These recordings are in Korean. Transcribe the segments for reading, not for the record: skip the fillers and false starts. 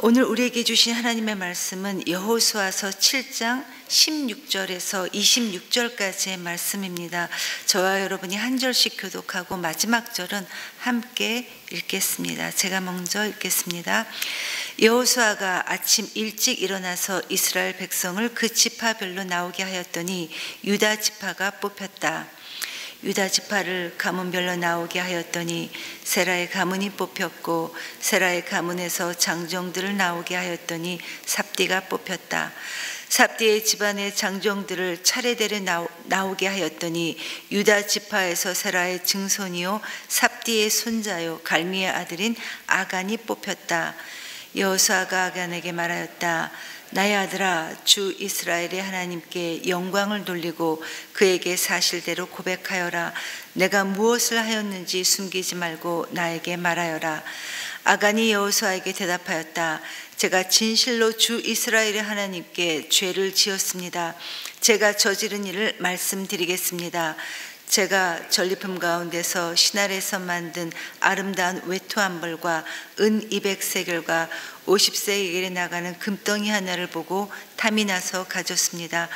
오늘 우리에게 주신 하나님의 말씀은 여호수아서 7장 16절에서 26절까지의 말씀입니다. 저와 여러분이 한 절씩 교독하고 마지막 절은 함께 읽겠습니다. 제가 먼저 읽겠습니다. 여호수아가 아침 일찍 일어나서 이스라엘 백성을 그 지파별로 나오게 하였더니 유다 지파가 뽑혔다. 유다 지파를 가문별로 나오게 하였더니 세라의 가문이 뽑혔고 세라의 가문에서 장정들을 나오게 하였더니 삽디가 뽑혔다. 삽디의 집안의 장정들을 차례대로 나오게 하였더니 유다 지파에서 세라의 증손이요 삽디의 손자요 갈미의 아들인 아간이 뽑혔다. 여호수아가 아간에게 말하였다. 나의 아들아, 주 이스라엘의 하나님께 영광을 돌리고 그에게 사실대로 고백하여라. 내가 무엇을 하였는지 숨기지 말고 나에게 말하여라. 아간이 여호수아에게 대답하였다. 제가 진실로 주 이스라엘의 하나님께 죄를 지었습니다. 제가 저지른 일을 말씀드리겠습니다. 제가 전리품 가운데서 시날에서 만든 아름다운 외투 한 벌과 은 200세겔과 50세겔에 나가는 금덩이 하나를 보고 탐이 나서 가졌습니다.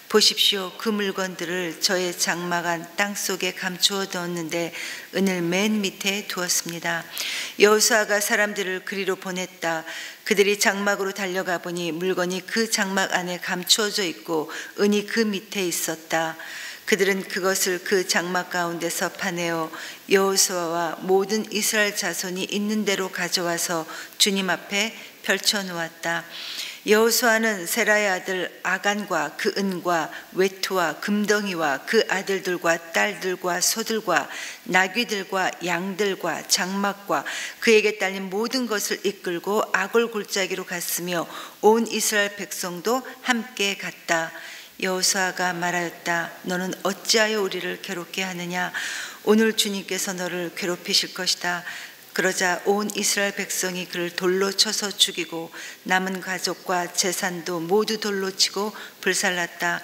보십시오. 그 물건들을 저의 장막 안 땅속에 감추어 두었는데 은을 맨 밑에 두었습니다. 여호수아가 사람들을 그리로 보냈다. 그들이 장막으로 달려가 보니 물건이 그 장막 안에 감추어져 있고 은이 그 밑에 있었다. 그들은 그것을 그 장막 가운데서 파내어 여호수아와 모든 이스라엘 자손이 있는 대로 가져와서 주님 앞에 펼쳐 놓았다. 여호수아는 세라의 아들 아간과 그 은과 외투와 금덩이와 그 아들들과 딸들과 소들과 나귀들과 양들과 장막과 그에게 딸린 모든 것을 이끌고 아골 골짜기로 갔으며 온 이스라엘 백성도 함께 갔다. 여호수아가 말하였다. 너는 어찌하여 우리를 괴롭게 하느냐? 오늘 주님께서 너를 괴롭히실 것이다. 그러자 온 이스라엘 백성이 그를 돌로 쳐서 죽이고 남은 가족과 재산도 모두 돌로 치고 불살랐다.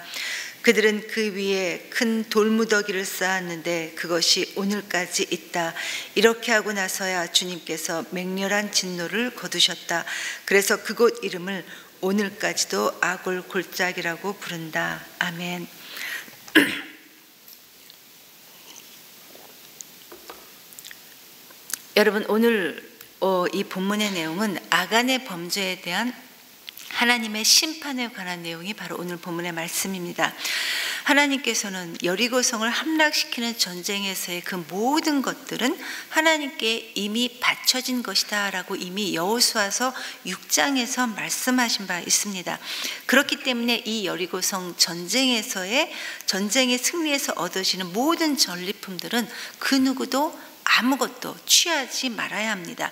그들은 그 위에 큰 돌무더기를 쌓았는데 그것이 오늘까지 있다. 이렇게 하고 나서야 주님께서 맹렬한 진노를 거두셨다. 그래서 그곳 이름을 오늘까지도 아골 골짜기라고 부른다. 아멘. 여러분, 오늘 이 본문의 내용은 아간의 범죄에 대한 하나님의 심판에 관한 내용이 바로 오늘 본문의 말씀입니다. 하나님께서는 여리고성을 함락시키는 전쟁에서의 그 모든 것들은 하나님께 이미 바쳐진 것이다 라고 이미 여호수아서 6장에서 말씀하신 바 있습니다. 그렇기 때문에 이 여리고성 전쟁의 승리에서 얻어지는 모든 전리품들은 그 누구도 아무것도 취하지 말아야 합니다.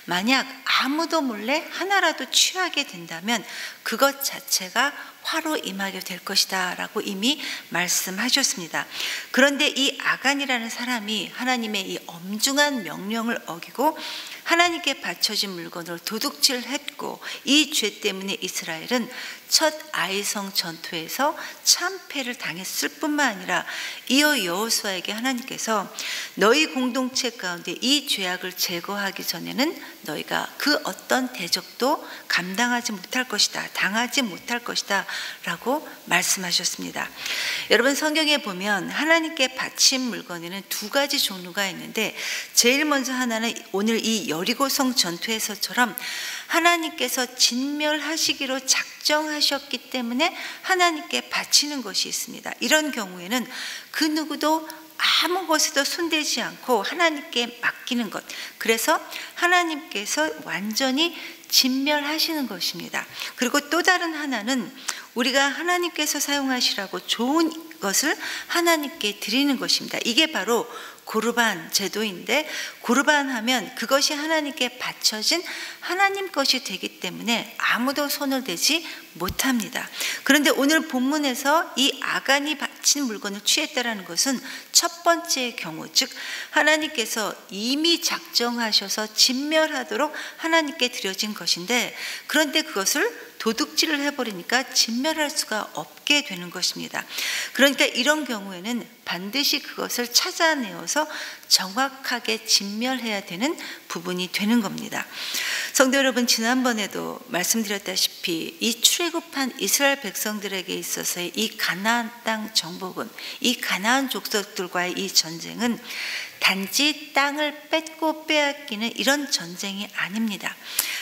만약 아무도 몰래 하나라도 취하게 된다면 그것 자체가 화로 임하게 될 것이다 라고 이미 말씀하셨습니다. 그런데 이 아간이라는 사람이 하나님의 이 엄중한 명령을 어기고 하나님께 바쳐진 물건을 도둑질했고 이 죄 때문에 이스라엘은 첫 아이성 전투에서 참패를 당했을 뿐만 아니라 이어 여호수아에게 하나님께서 너희 공동체 가운데 이 죄악을 제거하기 전에는 너희가 그 어떤 대적도 감당하지 못할 것이다, 당하지 못할 것이다 라고 말씀하셨습니다. 여러분, 성경에 보면 하나님께 바친 물건에는 두 가지 종류가 있는데 제일 먼저 하나는 오늘 이 여리고성 전투에서처럼 하나님께서 진멸하시기로 작정하셨기 때문에 하나님께 바치는 것이 있습니다. 이런 경우에는 그 누구도 아무 것에도 손대지 않고 하나님께 맡기는 것, 그래서 하나님께서 완전히 진멸하시는 것입니다. 그리고 또 다른 하나는 우리가 하나님께서 사용하시라고 좋은 것을 하나님께 드리는 것입니다. 이게 바로 고르반 제도인데, 고르반 하면 그것이 하나님께 바쳐진 하나님 것이 되기 때문에 아무도 손을 대지 못합니다. 그런데 오늘 본문에서 이 아간이 바친 물건을 취했다라는 것은 첫 번째 경우, 즉 하나님께서 이미 작정하셔서 진멸하도록 하나님께 드려진 것인데, 그런데 그것을 도둑질을 해버리니까 진멸할 수가 없게 되는 것입니다. 그러니까 이런 경우에는 반드시 그것을 찾아내어서 정확하게 진멸해야 되는 부분이 되는 겁니다. 성도 여러분, 지난번에도 말씀드렸다시피 이 출애굽한 이스라엘 백성들에게 있어서의 이 가나안 땅 정복은, 이 가나안 족속들과의 이 전쟁은 단지 땅을 뺏고 빼앗기는 이런 전쟁이 아닙니다.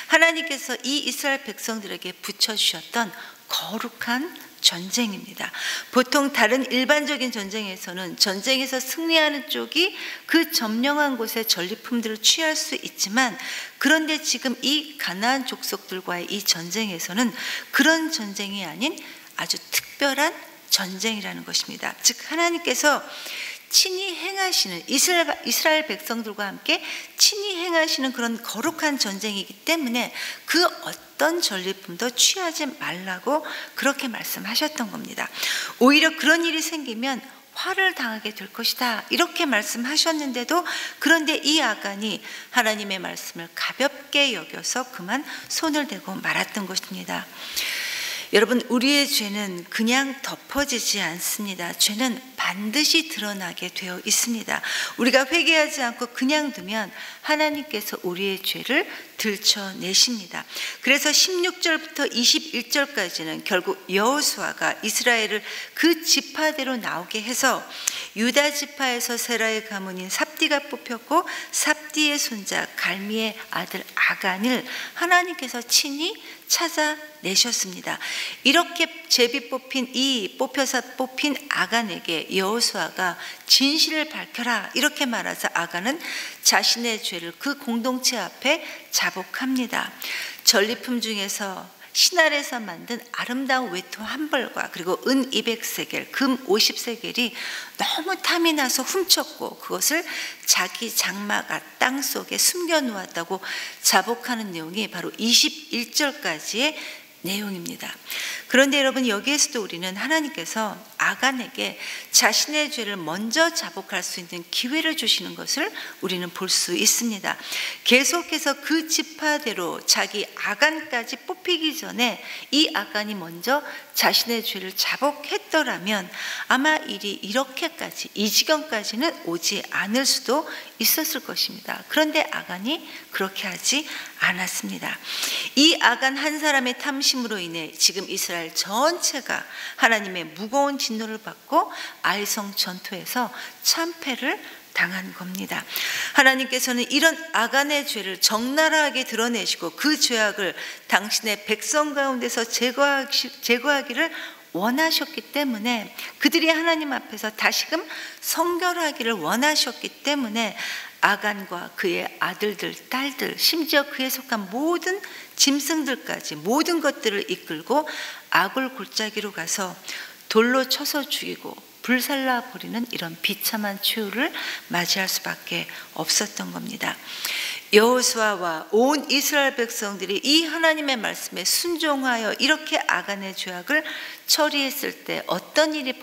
하나님께서 이 이스라엘 백성들에게 붙여주셨던 거룩한 전쟁입니다. 보통 다른 일반적인 전쟁에서는 전쟁에서 승리하는 쪽이 그 점령한 곳의 전리품들을 취할 수 있지만, 그런데 지금 이 가나안 족속들과의 이 전쟁에서는 그런 전쟁이 아닌 아주 특별한 전쟁이라는 것입니다. 즉 하나님께서 친히 행하시는, 이스라엘 백성들과 함께 친히 행하시는 그런 거룩한 전쟁이기 때문에 그 어떤 전리품도 취하지 말라고 그렇게 말씀하셨던 겁니다. 오히려 그런 일이 생기면 화를 당하게 될 것이다, 이렇게 말씀하셨는데도, 그런데 이 아간이 하나님의 말씀을 가볍게 여겨서 그만 손을 대고 말았던 것입니다. 여러분, 우리의 죄는 그냥 덮어지지 않습니다. 죄는 반드시 드러나게 되어 있습니다. 우리가 회개하지 않고 그냥 두면 하나님께서 우리의 죄를 들춰내십니다. 그래서 16절부터 21절까지는 결국 여호수아가 이스라엘을 그 지파대로 나오게 해서 유다 지파에서 세라의 가문인 삽디가 뽑혔고, 삽디의 손자 갈미의 아들 아간을 하나님께서 친히 찾아내셨습니다. 이렇게 제비 뽑혀서 뽑힌 아간에게 여호수아가 진실을 밝혀라, 이렇게 말하자 아간은 자신의 죄를 그 공동체 앞에 자복합니다. 전리품 중에서 신할에서 만든 아름다운 외투 한 벌과 그리고 은 200세겔, 금 50세겔이 너무 탐이 나서 훔쳤고 그것을 자기 장막 땅 속에 숨겨놓았다고 자복하는 내용이 바로 21절까지의 내용입니다. 그런데 여러분, 여기에서도 우리는 하나님께서 아간에게 자신의 죄를 먼저 자복할 수 있는 기회를 주시는 것을 우리는 볼 수 있습니다. 계속해서 그 지파대로 자기 아간까지 뽑히기 전에 이 아간이 먼저 자신의 죄를 자복했더라면 아마 일이 이렇게까지, 이 지경까지는 오지 않을 수도 있었을 것입니다. 그런데 아간이 그렇게 하지 않았습니다. 이 아간 한 사람의 탐심으로 인해 지금 이스라엘 전체가 하나님의 무거운 진노를 받고 아이성 전투에서 참패를 당한 겁니다. 하나님께서는 이런 아간의 죄를 적나라하게 드러내시고 그 죄악을 당신의 백성 가운데서 제거하기를 원하셨기 때문에, 그들이 하나님 앞에서 다시금 성결하기를 원하셨기 때문에 아간과 그의 아들들, 딸들, 심지어 그에 속한 모든 짐승들까지 모든 것들을 이끌고 아굴 골짜기로 가서 돌로 쳐서 죽이고 불살라 버리는 이런 비참한 최후를 맞이할 수밖에 없었던 겁니다. 여호수아와 온 이스라엘 백성들이 이 하나님의 말씀에 순종하여 이렇게 아간의 죄악을 처리했을 때 어떤 일이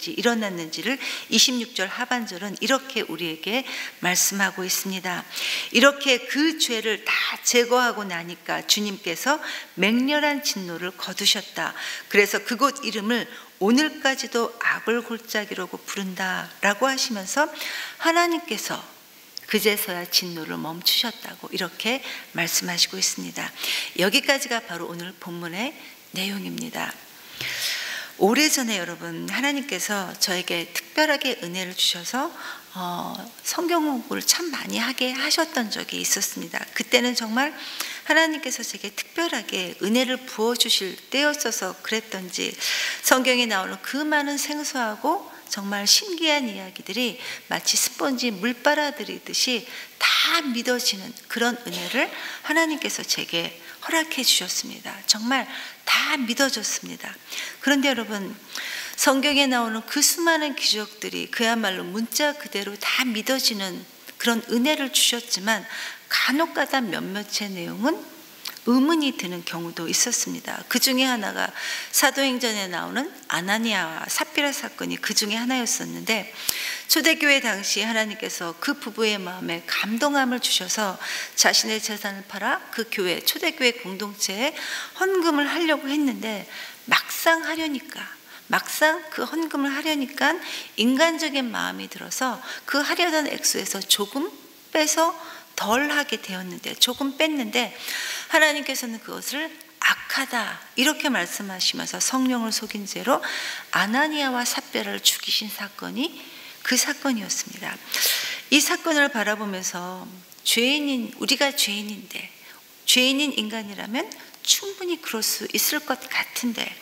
일어났는지를 26절 하반절은 이렇게 우리에게 말씀하고 있습니다. 이렇게 그 죄를 다 제거하고 나니까 주님께서 맹렬한 진노를 거두셨다. 그래서 그곳 이름을 오늘까지도 아굴 골짜기라고 부른다라고 하시면서 하나님께서 그제서야 진노를 멈추셨다고 이렇게 말씀하시고 있습니다. 여기까지가 바로 오늘 본문의 내용입니다. 오래전에 여러분, 하나님께서 저에게 특별하게 은혜를 주셔서 성경 공부를 참 많이 하게 하셨던 적이 있었습니다. 그때는 정말 하나님께서 제게 특별하게 은혜를 부어주실 때였어서 그랬던지 성경에 나오는 그 많은 생소하고 정말 신기한 이야기들이 마치 스펀지 물 빨아들이듯이 다 믿어지는 그런 은혜를 하나님께서 제게 허락해 주셨습니다. 정말 다 믿어졌습니다. 그런데 여러분, 성경에 나오는 그 수많은 기적들이 그야말로 문자 그대로 다 믿어지는 그런 은혜를 주셨지만 간혹가다 몇몇의 내용은 의문이 드는 경우도 있었습니다. 그 중에 하나가 사도행전에 나오는 아나니아와 삽비라 사건이 그 중에 하나였었는데, 초대교회 당시 하나님께서 그 부부의 마음에 감동함을 주셔서 자신의 재산을 팔아 그 교회, 초대교회 공동체에 헌금을 하려고 했는데, 막상 그 헌금을 하려니까 인간적인 마음이 들어서 그 하려던 액수에서 조금 빼서 덜 하게 되었는데, 조금 뺐는데 하나님께서는 그것을 악하다 이렇게 말씀하시면서 성령을 속인 죄로 아나니아와 삽비라를 죽이신 사건이 그 사건이었습니다. 이 사건을 바라보면서 우리가 죄인인데, 죄인인 인간이라면 충분히 그럴 수 있을 것 같은데,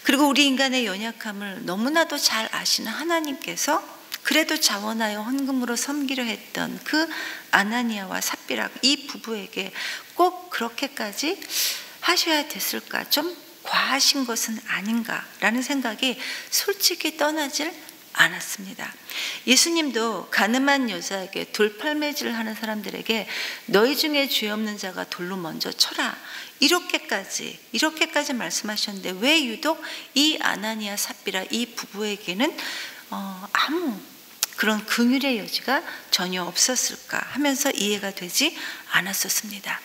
그리고 우리 인간의 연약함을 너무나도 잘 아시는 하나님께서 그래도 자원하여 헌금으로 섬기려 했던 그 아나니아와 삽비라 이 부부에게 꼭 그렇게까지 하셔야 됐을까? 좀 과하신 것은 아닌가라는 생각이 솔직히 떠나질 않았습니다. 예수님도 가늠한 여자에게 돌팔매질을 하는 사람들에게 너희 중에 죄 없는 자가 돌로 먼저 쳐라, 이렇게까지 말씀하셨는데, 왜 유독 이 아나니아 삽비라 이 부부에게는 아무 그런 긍휼의 여지가 전혀 없었을까 하면서 이해가 되지 않았었습니다.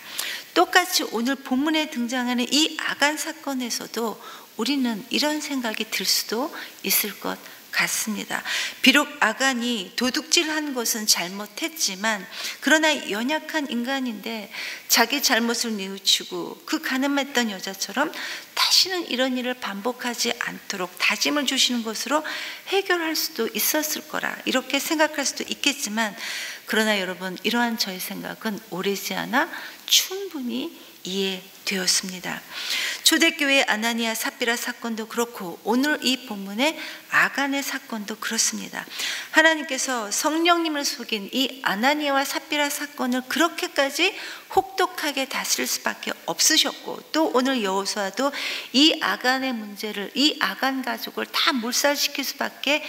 똑같이 오늘 본문에 등장하는 이 아간 사건에서도 우리는 이런 생각이 들 수도 있을 것 같습니다. 비록 아간이 도둑질한 것은 잘못했지만, 그러나 연약한 인간인데 자기 잘못을 뉘우치고 그 가늠했던 여자처럼 다시는 이런 일을 반복하지 않도록 다짐을 주시는 것으로 해결할 수도 있었을 거라 이렇게 생각할 수도 있겠지만, 그러나 여러분, 이러한 저의 생각은 오래지 않아 충분히 이해되었습니다. 초대교회 아나니아 삽비라 사건도 그렇고 오늘 이 본문의 아간의 사건도 그렇습니다. 하나님께서 성령님을 속인 이 아나니아와 삽비라 사건을 그렇게까지 혹독하게 다스릴 수밖에 없으셨고, 또 오늘 여호수아도 이 아간의 문제를, 이 아간 가족을 다 몰살시킬 수밖에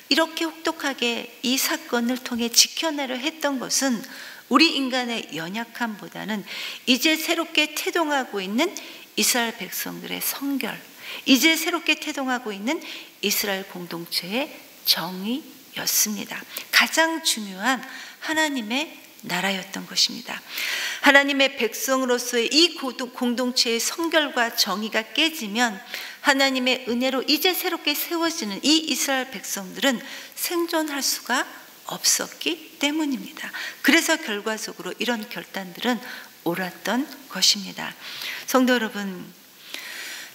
이렇게 혹독하게 이 사건을 통해 지켜내려 했던 것은 우리 인간의 연약함보다는 이제 새롭게 태동하고 있는 이스라엘 백성들의 성결, 이제 새롭게 태동하고 있는 이스라엘 공동체의 정의였습니다. 가장 중요한 하나님의 나라였던 것입니다. 하나님의 백성으로서의 이 공동체의 성결과 정의가 깨지면 하나님의 은혜로 이제 새롭게 세워지는 이 이스라엘 백성들은 생존할 수가 없었기 때문입니다. 그래서 결과적으로 이런 결단들은 옳았던 것입니다. 성도 여러분,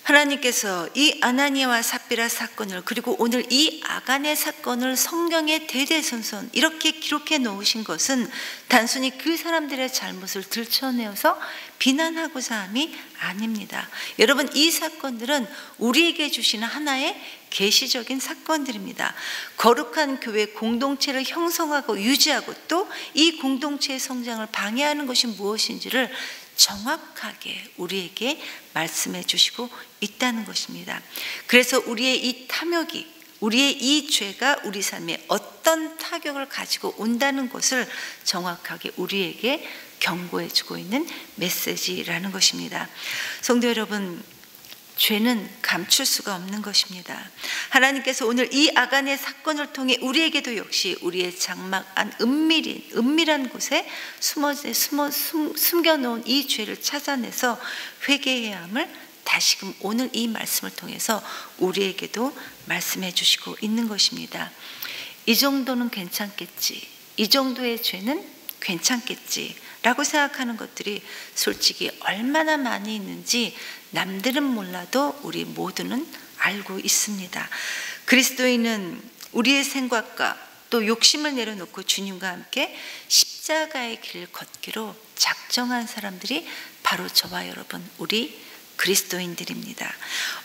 하나님께서 이 아나니아와 삽비라 사건을, 그리고 오늘 이 아간의 사건을 성경에 대대손손 이렇게 기록해 놓으신 것은 단순히 그 사람들의 잘못을 들춰내어서 비난하고자 함이 아닙니다. 여러분, 이 사건들은 우리에게 주시는 하나의 계시적인 사건들입니다. 거룩한 교회 공동체를 형성하고 유지하고 또 이 공동체의 성장을 방해하는 것이 무엇인지를 정확하게 우리에게 말씀해 주시고 있다는 것입니다. 그래서 우리의 이 탐욕이, 우리의 이 죄가 우리 삶에 어떤 타격을 가지고 온다는 것을 정확하게 우리에게 경고해 주고 있는 메시지라는 것입니다. 성도 여러분, 죄는 감출 수가 없는 것입니다. 하나님께서 오늘 이 아간의 사건을 통해 우리에게도 역시 우리의 장막 안 은밀한 곳에 숨겨놓은 이 죄를 찾아내서 회개해야 함을 다시금 오늘 이 말씀을 통해서 우리에게도 말씀해 주시고 있는 것입니다. 이 정도는 괜찮겠지, 이 정도의 죄는 괜찮겠지 라고 생각하는 것들이 솔직히 얼마나 많이 있는지 남들은 몰라도 우리 모두는 알고 있습니다. 그리스도인은 우리의 생각과 또 욕심을 내려놓고 주님과 함께 십자가의 길을 걷기로 작정한 사람들이 바로 저와 여러분, 우리 그리스도인들입니다.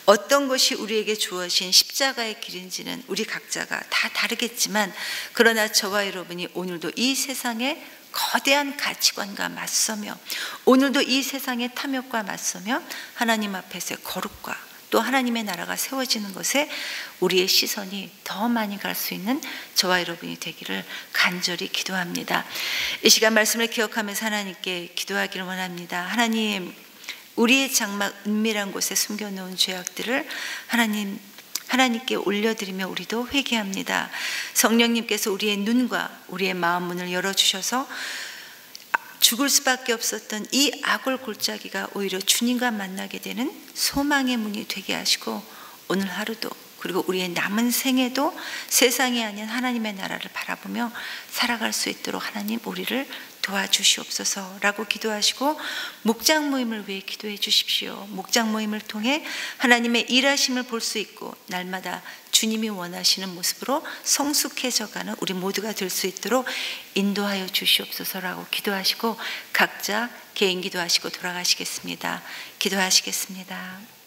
어떤 것이 우리에게 주어진 십자가의 길인지는 우리 각자가 다 다르겠지만, 그러나 저와 여러분이 오늘도 이 세상의 거대한 가치관과 맞서며, 오늘도 이 세상의 탐욕과 맞서며 하나님 앞에서의 거룩과 또 하나님의 나라가 세워지는 것에 우리의 시선이 더 많이 갈 수 있는 저와 여러분이 되기를 간절히 기도합니다. 이 시간 말씀을 기억하면서 하나님께 기도하기를 원합니다. 하나님, 우리의 장막 은밀한 곳에 숨겨놓은 죄악들을 하나님께 올려드리며 우리도 회개합니다. 성령님께서 우리의 눈과 우리의 마음 문을 열어주셔서 죽을 수밖에 없었던 이 악을 골짜기가 오히려 주님과 만나게 되는 소망의 문이 되게 하시고, 오늘 하루도 그리고 우리의 남은 생에도 세상이 아닌 하나님의 나라를 바라보며 살아갈 수 있도록 하나님 우리를 도와주시옵소서라고 기도하시고, 목장 모임을 위해 기도해 주십시오. 목장 모임을 통해 하나님의 일하심을 볼 수 있고 날마다 주님이 원하시는 모습으로 성숙해져가는 우리 모두가 될 수 있도록 인도하여 주시옵소서라고 기도하시고 각자 개인 기도하시고 돌아가시겠습니다. 기도하시겠습니다.